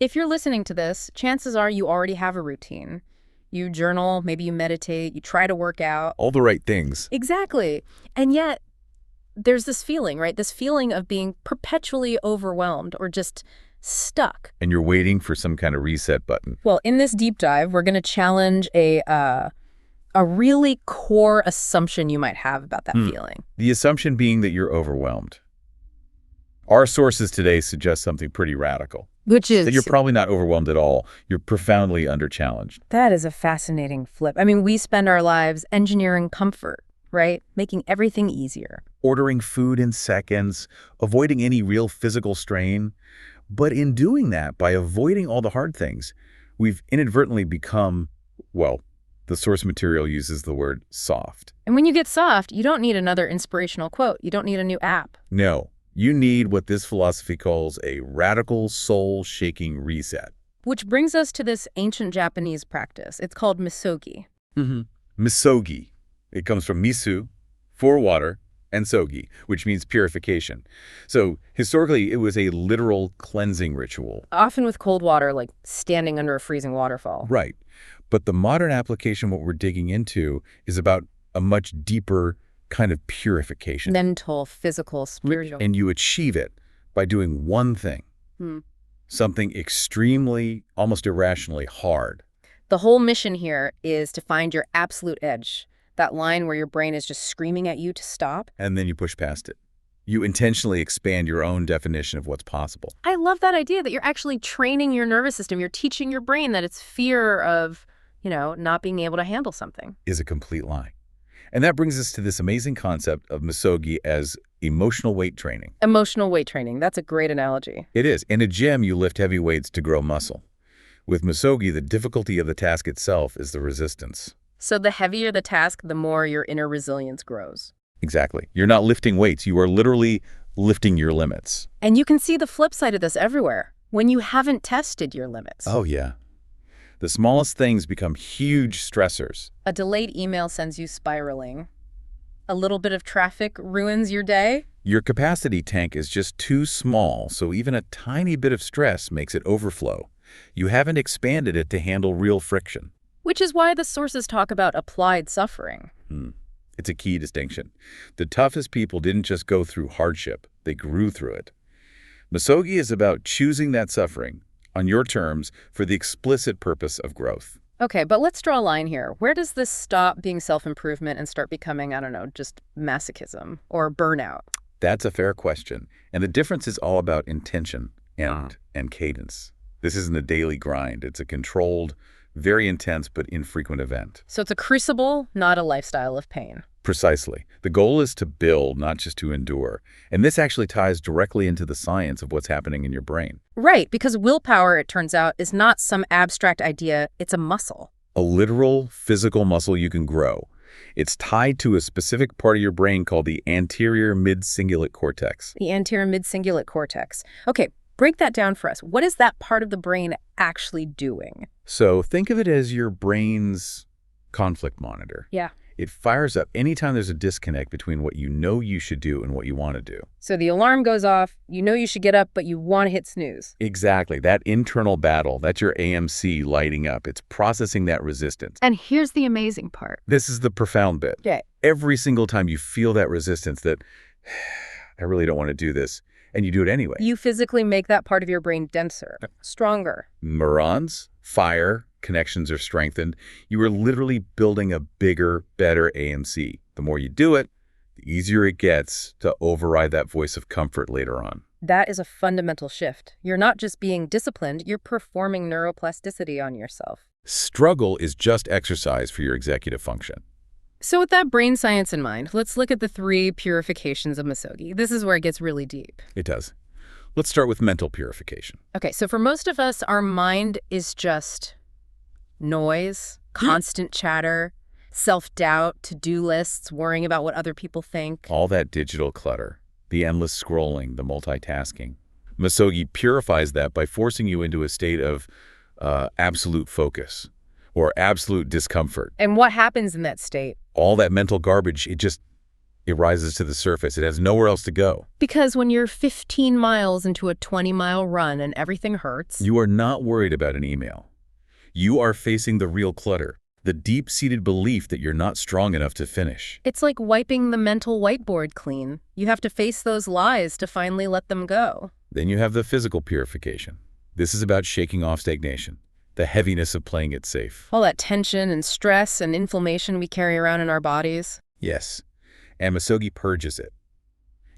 If you're listening to this, chances are you already have a routine. You journal, maybe you meditate, you try to work out. All the right things. Exactly. And yet, there's this feeling, right? This feeling of being perpetually overwhelmed or just stuck. And you're waiting for some kind of reset button. Well, in this deep dive, we're going to challenge a really core assumption you might have about that feeling. The assumption being that you're overwhelmed. Our sources today suggest something pretty radical. Which is... that you're probably not overwhelmed at all. You're profoundly underchallenged. That is a fascinating flip. I mean, we spend our lives engineering comfort, right? Making everything easier. Ordering food in seconds, avoiding any real physical strain. But in doing that, by avoiding all the hard things, we've inadvertently become, well, the source material uses the word soft. And when you get soft, you don't need another inspirational quote. You don't need a new app. No. You need what this philosophy calls a radical soul-shaking reset. Which brings us to this ancient Japanese practice. It's called Misogi. Misogi. It comes from misu, for water, and sogi, which means purification. So historically, it was a literal cleansing ritual. Often with cold water, like standing under a freezing waterfall. Right. But the modern application, what we're digging into, is about a much deeper kind of purification. Mental, physical, spiritual. And you achieve it by doing one thing. Something extremely, almost irrationally hard. The whole mission here is to find your absolute edge. That line where your brain is just screaming at you to stop. And then you push past it. You intentionally expand your own definition of what's possible. I love that idea that you're actually training your nervous system. You're teaching your brain that its fear of, not being able to handle something is a complete lie. And that brings us to this amazing concept of Misogi as emotional weight training. Emotional weight training. That's a great analogy. It is. In a gym, you lift heavy weights to grow muscle. With Misogi, the difficulty of the task itself is the resistance. So the heavier the task, the more your inner resilience grows. Exactly. You're not lifting weights. You are literally lifting your limits. And you can see the flip side of this everywhere, when you haven't tested your limits. Oh, yeah. The smallest things become huge stressors. A delayed email sends you spiraling. A little bit of traffic ruins your day. Your capacity tank is just too small, so even a tiny bit of stress makes it overflow. You haven't expanded it to handle real friction. Which is why the sources talk about applied suffering. It's a key distinction. The toughest people didn't just go through hardship, they grew through it. Misogi is about choosing that suffering on your terms for the explicit purpose of growth. Okay, but let's draw a line here. Where does this stop being self-improvement and start becoming, I don't know, just masochism or burnout? That's a fair question. And the difference is all about intention and cadence. This isn't a daily grind. It's a controlled, very intense but infrequent event. So it's a crucible, not a lifestyle of pain. Precisely. The goal is to build, not just to endure. And this actually ties directly into the science of what's happening in your brain. Right, because willpower, it turns out, is not some abstract idea. It's a muscle. A literal physical muscle you can grow. It's tied to a specific part of your brain called the anterior mid-cingulate cortex. The anterior mid-cingulate cortex. Okay, break that down for us. What is that part of the brain actually doing? So think of it as your brain's conflict monitor. Yeah. It fires up anytime there's a disconnect between what you know you should do and what you want to do. So the alarm goes off, you know you should get up, but you want to hit snooze. Exactly. That internal battle, that's your AMC lighting up. It's processing that resistance. And here's the amazing part. This is the profound bit. Okay. Every single time you feel that resistance that, I really don't want to do this, and you do it anyway. You physically make that part of your brain denser, stronger. Neurons fire, connections are strengthened. You are literally building a bigger, better AMC. The more you do it, the easier it gets to override that voice of comfort later on. That is a fundamental shift. You're not just being disciplined, you're performing neuroplasticity on yourself. Struggle is just exercise for your executive function. So with that brain science in mind, let's look at the 3 purifications of Misogi. This is where it gets really deep. It does. Let's start with mental purification. Okay, so for most of us, our mind is just noise, constant chatter, self-doubt, to-do lists, worrying about what other people think. All that digital clutter, the endless scrolling, the multitasking. Misogi purifies that by forcing you into a state of absolute focus or absolute discomfort. And what happens in that state? All that mental garbage, it just It rises to the surface. It has nowhere else to go. Because when you're 15 miles into a 20-mile run and everything hurts, You are not worried about an email. You are facing the real clutter, the deep-seated belief that you're not strong enough to finish. it's like wiping the mental whiteboard clean. You have to face those lies to finally let them go. Then you have the physical purification. This is about shaking off stagnation, the heaviness of playing it safe. All that tension and stress and inflammation we carry around in our bodies. Yes, and Misogi purges it.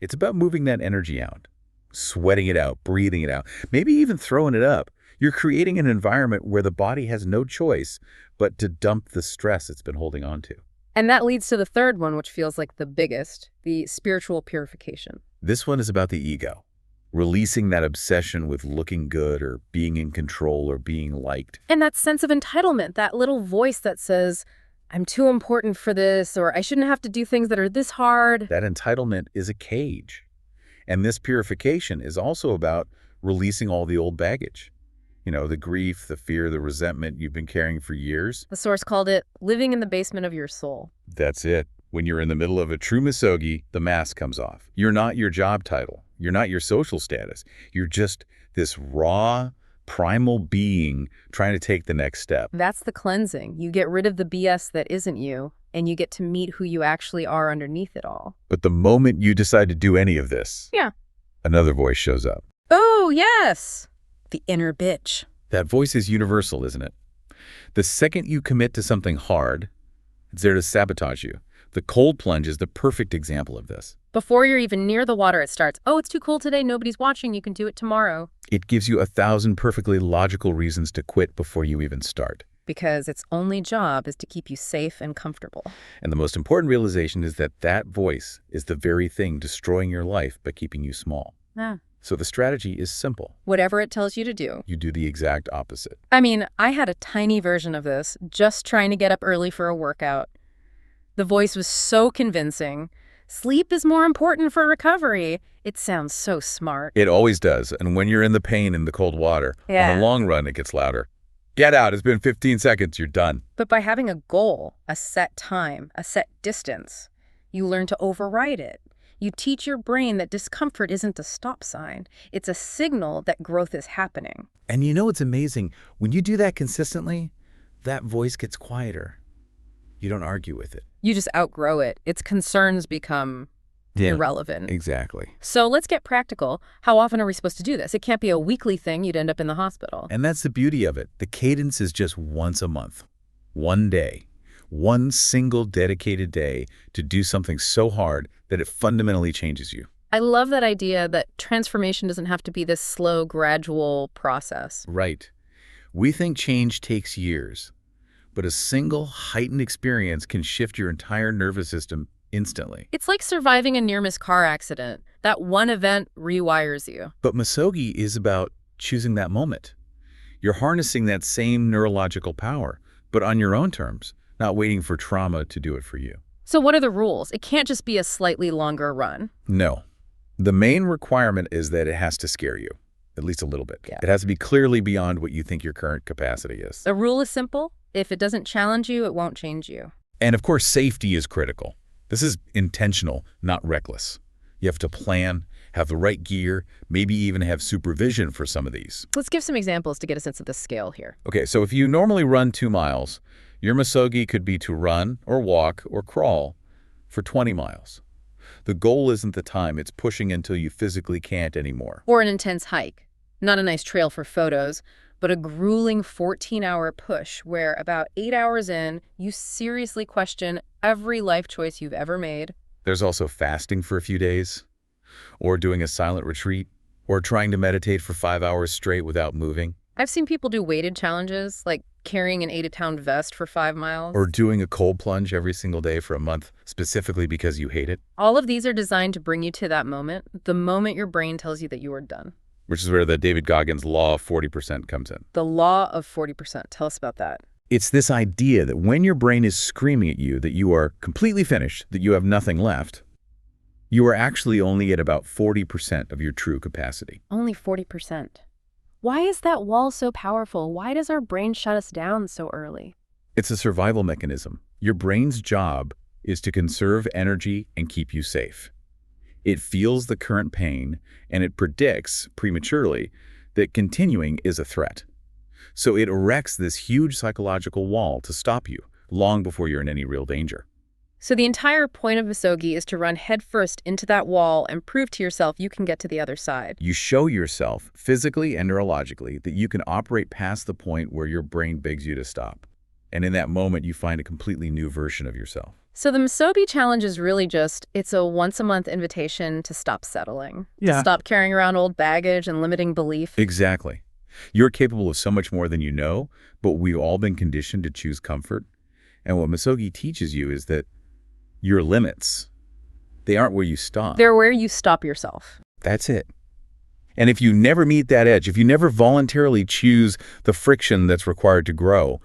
It's about moving that energy out, sweating it out, breathing it out, maybe even throwing it up. You're creating an environment where the body has no choice but to dump the stress it's been holding on to. And that leads to the third one, which feels like the biggest, the spiritual purification. This one is about the ego, releasing that obsession with looking good or being in control or being liked. And that sense of entitlement, that little voice that says, I'm too important for this, or I shouldn't have to do things that are this hard. That entitlement is a cage. And this purification is also about releasing all the old baggage. You know, the grief, the fear, the resentment you've been carrying for years. The source called it living in the basement of your soul. That's it. When you're in the middle of a true Misogi, the mask comes off. You're not your job title. You're not your social status. You're just this raw, primal being trying to take the next step. That's the cleansing. You get rid of the BS that isn't you, and you get to meet who you actually are underneath it all. But the moment you decide to do any of this, Yeah. another voice shows up. Oh, yes. The inner bitch. That voice is universal, isn't it? The second you commit to something hard, it's there to sabotage you. The cold plunge is the perfect example of this. Before you're even near the water, it starts, oh, it's too cold today, nobody's watching, you can do it tomorrow. It gives you 1,000 perfectly logical reasons to quit before you even start. Because its only job is to keep you safe and comfortable. And the most important realization is that that voice is the very thing destroying your life by keeping you small. Yeah. So the strategy is simple. Whatever it tells you to do. You do the exact opposite. I mean, I had a tiny version of this, just trying to get up early for a workout. The voice was so convincing. Sleep is more important for recovery. It sounds so smart. It always does. And when you're in the pain in the cold water, on the long run, it gets louder. Get out. It's been 15 seconds. You're done. But by having a goal, a set time, a set distance, you learn to override it. You teach your brain that discomfort isn't a stop sign. It's a signal that growth is happening. And you know what's amazing? When you do that consistently, that voice gets quieter. You don't argue with it. You just outgrow it. Its concerns become irrelevant. Exactly. So let's get practical. How often are we supposed to do this? It can't be a weekly thing. You'd end up in the hospital. And that's the beauty of it. The cadence is just once a month. One day. One single dedicated day to do something so hard that it fundamentally changes you. I love that idea that transformation doesn't have to be this slow, gradual process. Right. We think change takes years, but a single heightened experience can shift your entire nervous system instantly. It's like surviving a near-miss car accident. That one event rewires you. But Misogi is about choosing that moment. You're harnessing that same neurological power, but on your own terms, not waiting for trauma to do it for you. So what are the rules? It can't just be a slightly longer run. No. The main requirement is that it has to scare you, at least a little bit. Yeah. It has to be clearly beyond what you think your current capacity is. The rule is simple. If it doesn't challenge you, it won't change you. And of course, safety is critical. This is intentional, not reckless. You have to plan, have the right gear, maybe even have supervision for some of these. Let's give some examples to get a sense of the scale here. Okay, so if you normally run 2 miles, your Misogi could be to run or walk or crawl for 20 miles. The goal isn't the time, it's pushing until you physically can't anymore. Or an intense hike. Not a nice trail for photos, but a grueling 14-hour push where about 8 hours in, you seriously question every life choice you've ever made. There's also fasting for a few days, or doing a silent retreat, or trying to meditate for 5 hours straight without moving. I've seen people do weighted challenges, like carrying an 80-pound vest for 5 miles. Or doing a cold plunge every single day for a month, specifically because you hate it. All of these are designed to bring you to that moment, the moment your brain tells you that you are done. Which is where the David Goggins law of 40% comes in. The law of 40%. Tell us about that. It's this idea that when your brain is screaming at you that you are completely finished, that you have nothing left, you are actually only at about 40% of your true capacity. Only 40%. Why is that wall so powerful? Why does our brain shut us down so early? It's a survival mechanism. Your brain's job is to conserve energy and keep you safe. It feels the current pain, and it predicts, prematurely, that continuing is a threat. So it erects this huge psychological wall to stop you, long before you're in any real danger. So the entire point of Misogi is to run headfirst into that wall and prove to yourself you can get to the other side. You show yourself, physically and neurologically, that you can operate past the point where your brain begs you to stop. And in that moment, you find a completely new version of yourself. So the Misogi challenge is really it's a once-a-month invitation to stop settling. Yeah. To stop carrying around old baggage and limiting belief. Exactly. You're capable of so much more than you know, but we've all been conditioned to choose comfort. And what Misogi teaches you is that your limits, they aren't where you stop. They're where you stop yourself. That's it. And if you never meet that edge, if you never voluntarily choose the friction that's required to grow,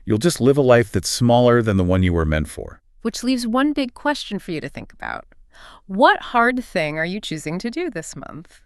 you'll just live a life that's smaller than the one you were meant for. Which leaves one big question for you to think about. What hard thing are you choosing to do this month?